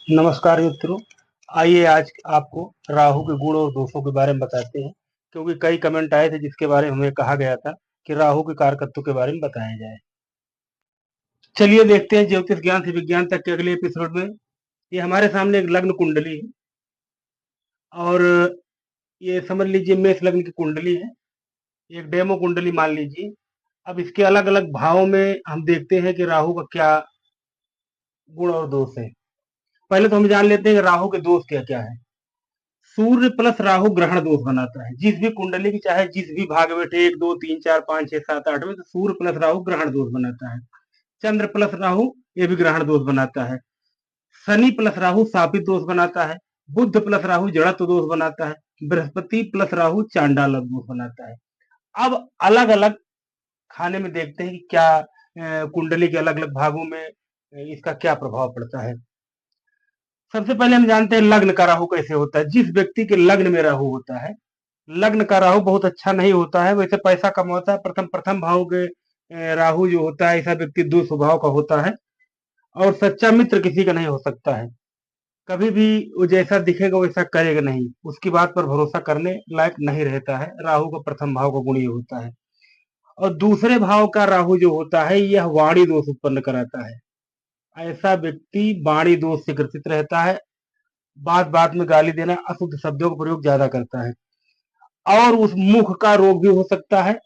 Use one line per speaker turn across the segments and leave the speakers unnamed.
नमस्कार मित्रों। आइए आज आपको राहु के गुण और दोषों के बारे में बताते हैं, क्योंकि कई कमेंट आए थे जिसके बारे में हमें कहा गया था कि राहु के कारकत्व के बारे में बताया जाए। चलिए देखते हैं ज्योतिष ज्ञान से विज्ञान तक के अगले एपिसोड में। ये हमारे सामने एक लग्न कुंडली है और ये समझ लीजिए मेष लग्न की कुंडली है। एक डेमो कुंडली मान लीजिए। अब इसके अलग अलग भावों में हम देखते हैं कि राहु का क्या गुण और दोष है। पहले तो हम जान लेते हैं कि राहु के दोष क्या क्या है। सूर्य प्लस राहु ग्रहण दोष बनाता है। जिस भी कुंडली की चाहे जिस भी भाग में 1 2 3 4 5 6 7 8 में, तो सूर्य प्लस राहु ग्रहण दोष बनाता है। चंद्र प्लस राहु ये भी ग्रहण दोष बनाता है। शनि प्लस राहु शापित दोष बनाता है। बुध प्लस राहु जड़त्व दोष बनाता है। बृहस्पति प्लस राहु चांडाल दोष बनाता है। अब अलग अलग खाने में देखते हैं कि क्या कुंडली के अलग अलग भागों में इसका क्या प्रभाव पड़ता है। सबसे पहले हम जानते हैं लग्न का राहु कैसे होता है। जिस व्यक्ति के लग्न में राहु होता है, लग्न का राहु बहुत अच्छा नहीं होता है। वैसे पैसा कमाता है। प्रथम प्रथम भाव के राहु जो होता है, ऐसा व्यक्ति दो स्वभाव का होता है और सच्चा मित्र किसी का नहीं हो सकता है। कभी भी वो जैसा दिखेगा वैसा करेगा नहीं, उसकी बात पर भरोसा करने लायक नहीं रहता है। राहु का प्रथम भाव का गुण ये होता है। और दूसरे भाव का राहु जो होता है, यह वाणी दोष उत्पन्न कराता है। ऐसा व्यक्ति वाणी दोष से ग्रसित रहता है। बात बात में गाली देना, अशुद्ध शब्दों का प्रयोग ज्यादा करता है। और उस मुख का रोग भी हो सकता है,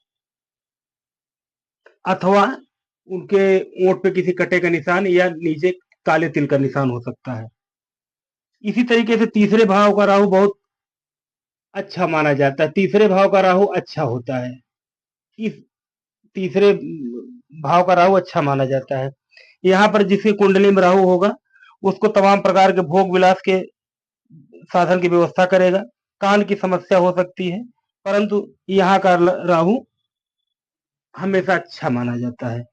अथवा उनके ओंठ पे किसी कटे का निशान या नीचे काले तिल का निशान हो सकता है। इसी तरीके से तीसरे भाव का राहु बहुत अच्छा माना जाता है। तीसरे भाव का राहु अच्छा होता है। इस तीसरे भाव का राहु अच्छा माना जाता है। यहाँ पर जिसकी कुंडली में राहु होगा, उसको तमाम प्रकार के भोग विलास के साधन की व्यवस्था करेगा। कान की समस्या हो सकती है, परंतु यहाँ का राहु हमेशा अच्छा माना जाता है।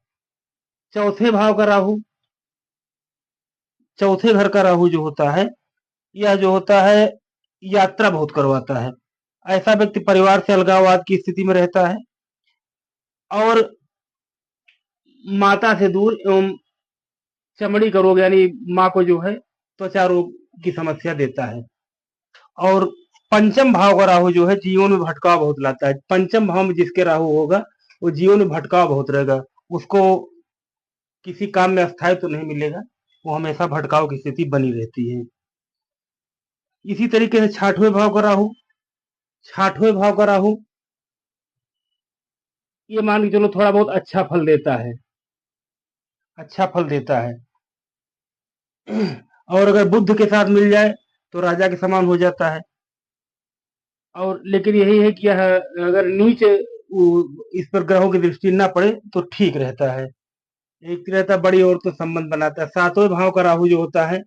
चौथे भाव का राहु, चौथे घर का राहु जो होता है, यह जो होता है यात्रा बहुत करवाता है। ऐसा व्यक्ति परिवार से अलगाववाद की स्थिति में रहता है और माता से दूर एवं चमड़ी का रोग यानी माँ को जो है त्वचा रोग की समस्या देता है। और पंचम भाव का राहु जो है जीवन में भटकाव बहुत लाता है। पंचम भाव में जिसके राहु होगा, वो जीवन में भटकाव बहुत रहेगा। उसको किसी काम में अस्थायी तो नहीं मिलेगा, वो हमेशा भटकाव की स्थिति बनी रहती है। इसी तरीके से छठवें भाव का राहु, छठवें भाव का राहु ये मान के चलो थोड़ा बहुत अच्छा फल देता है, अच्छा फल देता है। और अगर बुद्ध के साथ मिल जाए तो राजा के समान हो जाता है। और लेकिन यही है कि यह अगर नीच इस पर ग्रहों की दृष्टि ना पड़े तो ठीक रहता है। एक रहता बड़ी और तो संबंध बनाता है। सातवें भाव का राहु जो होता है,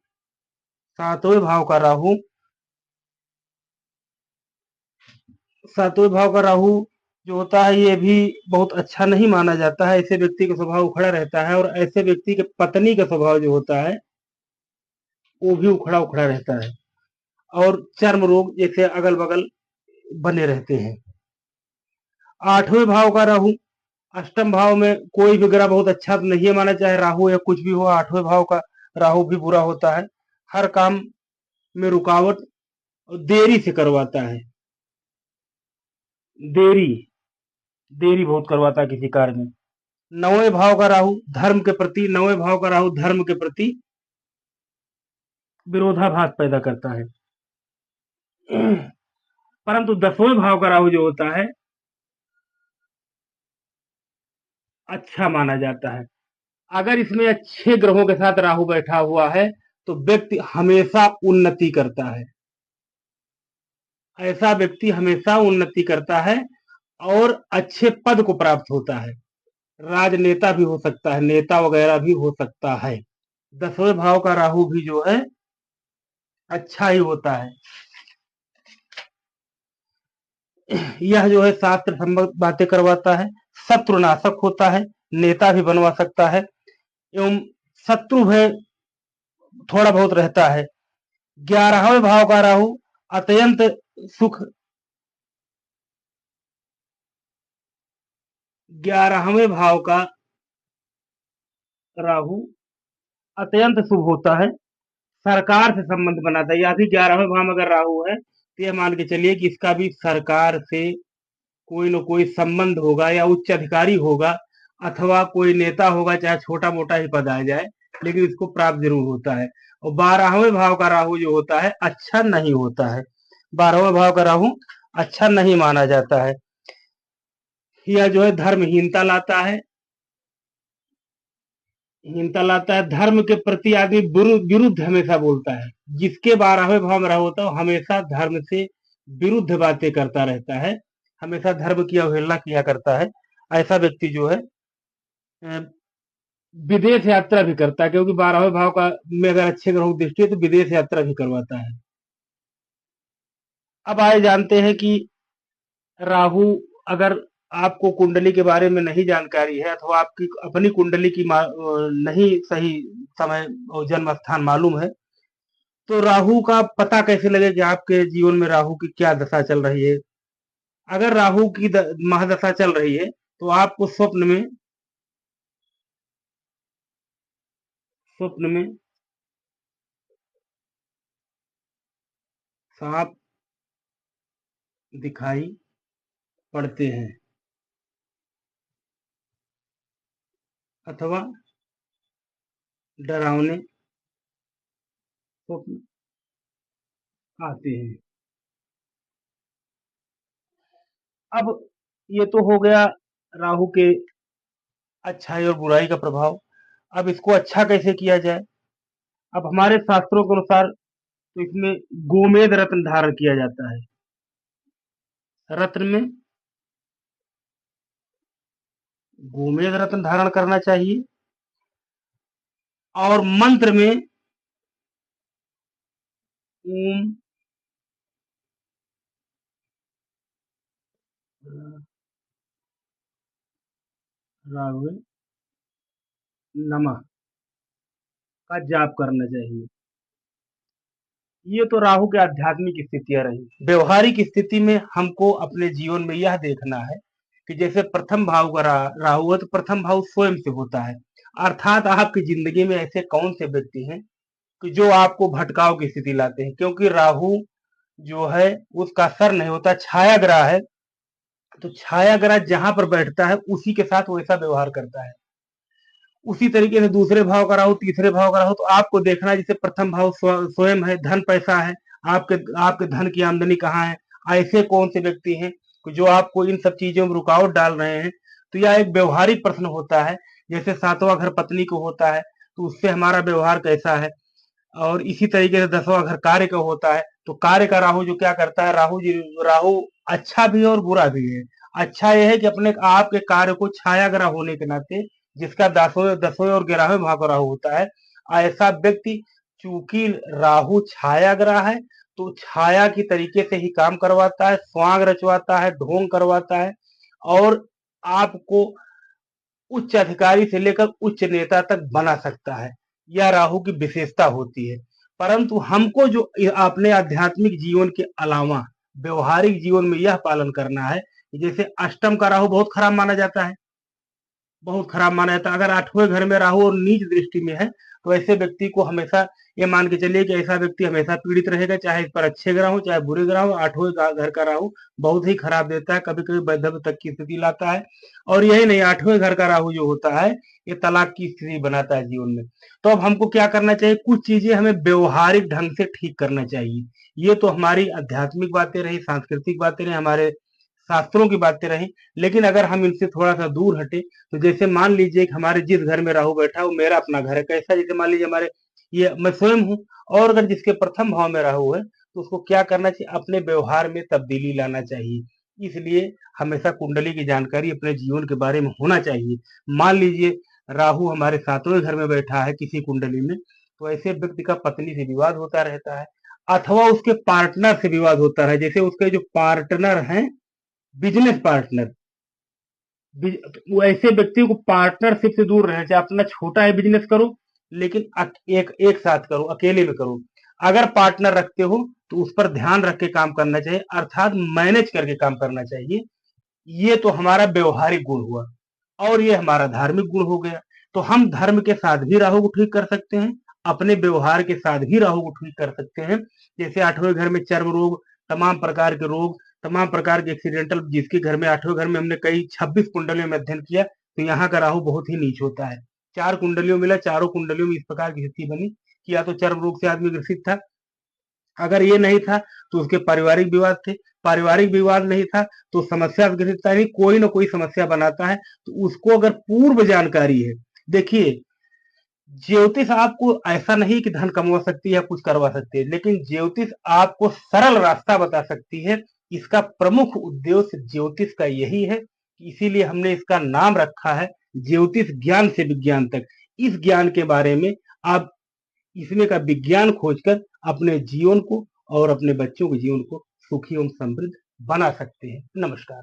सातवें भाव का राहु, सातवें भाव का राहु जो होता है ये भी बहुत अच्छा नहीं माना जाता है। ऐसे व्यक्ति का स्वभाव उखड़ा रहता है और ऐसे व्यक्ति के पत्नी का स्वभाव जो होता है वो भी उखड़ा उखड़ा रहता है और चर्म रोग जैसे अगल बगल बने रहते हैं। आठवें भाव का राहु, अष्टम भाव में कोई भी ग्रह बहुत अच्छा तो नहीं माना, चाहे राहु या कुछ भी हो। आठवें भाव का राहु भी बुरा होता है। हर काम में रुकावट और देरी से करवाता है। देरी देरी बहुत करवाता है किसी कार्य में। नौवें भाव का राहु धर्म के प्रति, नौवें भाव का राहु धर्म के प्रति विरोधाभास पैदा करता है। परंतु 10वें भाव का राहु जो होता है अच्छा माना जाता है। अगर इसमें अच्छे ग्रहों के साथ राहु बैठा हुआ है तो व्यक्ति हमेशा उन्नति करता है। ऐसा व्यक्ति हमेशा उन्नति करता है और अच्छे पद को प्राप्त होता है। राजनेता भी हो सकता है, नेता वगैरह भी हो सकता है। 10वें भाव का राहु भी जो है अच्छा ही होता है। यह जो है शास्त्र संबंध बातें करवाता है, शत्रुनाशक होता है, नेता भी बनवा सकता है एवं शत्रु भय थोड़ा बहुत रहता है। 11वें भाव का राहु अत्यंत सुख, 11वें भाव का राहु अत्यंत शुभ होता है। सरकार से संबंध बनाता है, या फिर 11वें भाव में अगर राहु है तो ये मान के चलिए कि इसका भी सरकार से कोई न कोई संबंध होगा, या उच्च अधिकारी होगा, अथवा कोई नेता होगा, चाहे छोटा मोटा ही पद आ जाए, लेकिन इसको प्राप्त जरूर होता है। और 12वें भाव का राहु जो होता है अच्छा नहीं होता है, 12वें भाव का राहु अच्छा नहीं माना जाता है। यह जो है धर्महीनता लाता है, धर्म के प्रति आदमी विरुद्ध हमेशा बोलता है। जिसके 12वें भाव में राहु होता है हमेशा धर्म से विरुद्ध बातें करता रहता है, हमेशा धर्म की अवहेलना किया करता है। ऐसा व्यक्ति जो है विदेश यात्रा भी करता है, क्योंकि 12वें भाव का में अगर अच्छे ग्रहों की दृष्टि है तो विदेश यात्रा भी करवाता है। अब आए जानते हैं कि राहु, अगर आपको कुंडली के बारे में नहीं जानकारी है, अथवा आपकी अपनी कुंडली की नहीं सही समय और जन्म स्थान मालूम है, तो राहु का पता कैसे लगे कि आपके जीवन में राहु की क्या दशा चल रही है। अगर राहु की महादशा चल रही है तो आपको स्वप्न में सांप दिखाई पड़ते हैं, अथवा डरावने स्वप्न आते हैं। अब ये तो हो गया राहु के अच्छाई और बुराई का प्रभाव। अब इसको अच्छा कैसे किया जाए। अब हमारे शास्त्रों के अनुसार तो इसमें गोमेद रत्न धारण किया जाता है। रत्न में गोमेद रत्न धारण करना चाहिए, और मंत्र में ओम राघवे नमः का जाप करना चाहिए। ये तो राहु की आध्यात्मिक स्थितियां रही। व्यवहारिक स्थिति में हमको अपने जीवन में यह देखना है कि जैसे प्रथम भाव का राहु है तो प्रथम भाव स्वयं से होता है, अर्थात आपकी जिंदगी में ऐसे कौन से व्यक्ति हैं कि जो आपको भटकाव की स्थिति लाते हैं। क्योंकि राहु जो है उसका सर नहीं होता, छाया ग्रह है, तो छाया ग्रह जहां पर बैठता है उसी के साथ वैसा व्यवहार करता है। उसी तरीके से दूसरे भाव का राहु, तीसरे भाव का राहु, तो आपको देखना है जैसे प्रथम भाव स्वयं है, धन पैसा है, आपके आपके धन की आमदनी कहाँ है, ऐसे कौन से व्यक्ति हैं जो आपको इन सब चीजों में रुकावट डाल रहे हैं। तो यह एक व्यवहारिक प्रश्न होता है। जैसे सातवां घर पत्नी को होता है तो उससे हमारा व्यवहार कैसा है, और इसी तरीके से 10वां घर कार्य का होता है तो कार्य का राहु जो क्या करता है, राहु अच्छा भी है और बुरा भी है। अच्छा यह है कि अपने आपके कार्य को छाया ग्रह होने के नाते, जिसका 10वें और 11वें भाव का राहु होता है, ऐसा व्यक्ति चूंकि राहु छाया ग्रह है तो छाया की तरीके से ही काम करवाता है, स्वांग रचवाता है, ढोंग करवाता है, और आपको उच्च अधिकारी से लेकर उच्च नेता तक बना सकता है। यह राहु की विशेषता होती है। परंतु हमको जो अपने आध्यात्मिक जीवन के अलावा व्यवहारिक जीवन में यह पालन करना है, जैसे अष्टम का राहु बहुत खराब माना जाता है, बहुत खराब माना जाता है। अगर 8वें घर में राहु और नीच दृष्टि में है तो ऐसे व्यक्ति को हमेशा ये मान के चलिए कि ऐसा व्यक्ति हमेशा पीड़ित रहेगा, चाहे इस पर अच्छे ग्रह हो चाहे बुरे ग्रह हो। 8वें घर का राहु बहुत ही खराब देता है, कभी कभी वैधव्य तक की स्थिति लाता है। और यही नहीं, 8वें घर का राहु जो होता है ये तलाक की स्थिति बनाता है जीवन में। तो अब हमको क्या करना चाहिए, कुछ चीजें हमें व्यवहारिक ढंग से ठीक करना चाहिए। ये तो हमारी आध्यात्मिक बातें रही, सांस्कृतिक बातें रही, हमारे शास्त्रों की बातें रही। लेकिन अगर हम इनसे थोड़ा सा दूर हटे तो जैसे मान लीजिए कि हमारे जिस घर में राहु बैठा है वो मेरा अपना घर है। कैसा, जैसे मान लीजिए हमारे ये मैं स्वयं हूँ, और अगर जिसके प्रथम भाव में राहु है तो उसको क्या करना चाहिए, अपने व्यवहार में तब्दीली लाना चाहिए। इसलिए हमेशा कुंडली की जानकारी अपने जीवन के बारे में होना चाहिए। मान लीजिए राहु हमारे 7वें घर में बैठा है किसी कुंडली में, तो ऐसे व्यक्ति का पत्नी से विवाद होता रहता है, अथवा उसके पार्टनर से विवाद होता है। जैसे उसके जो पार्टनर हैं, बिजनेस पार्टनर, वो ऐसे व्यक्ति को पार्टनरशिप से दूर रहना चाहिए। अपना छोटा है बिजनेस करो, लेकिन एक साथ करो, अकेले में करो। अगर पार्टनर रखते हो तो उस पर ध्यान रख के काम करना चाहिए, अर्थात मैनेज करके काम करना चाहिए। ये तो हमारा व्यवहारिक गुण हुआ, और ये हमारा धार्मिक गुण हो गया। तो हम धर्म के साथ भी राहु को ठीक कर सकते हैं, अपने व्यवहार के साथ भी राहु को ठीक कर सकते हैं। जैसे 8वें घर में चर्म रोग, तमाम प्रकार के रोग, तमाम प्रकार के एक्सीडेंटल, जिसके घर में 8वें घर में हमने कई 26 कुंडलियों में अध्ययन किया, तो यहाँ का राहु बहुत ही नीच होता है। 4 कुंडलियों मिला, चारों कुंडलियों में इस प्रकार की स्थिति बनी कि या तो चर्म रोग से आदमी ग्रसित था, अगर ये नहीं था तो उसके पारिवारिक विवाद थे, पारिवारिक विवाद नहीं था तो समस्या ग्रसित था, नहीं कोई ना कोई समस्या बनाता है। तो उसको अगर पूर्व जानकारी है, देखिए ज्योतिष आपको ऐसा नहीं कि धन कमवा सकती है या कुछ करवा सकती है, लेकिन ज्योतिष आपको सरल रास्ता बता सकती है। इसका प्रमुख उद्देश्य ज्योतिष का यही है, इसीलिए हमने इसका नाम रखा है ज्योतिष ज्ञान से विज्ञान तक। इस ज्ञान के बारे में आप इसमें का विज्ञान खोजकर अपने जीवन को और अपने बच्चों के जीवन को सुखी एवं समृद्ध बना सकते हैं। नमस्कार।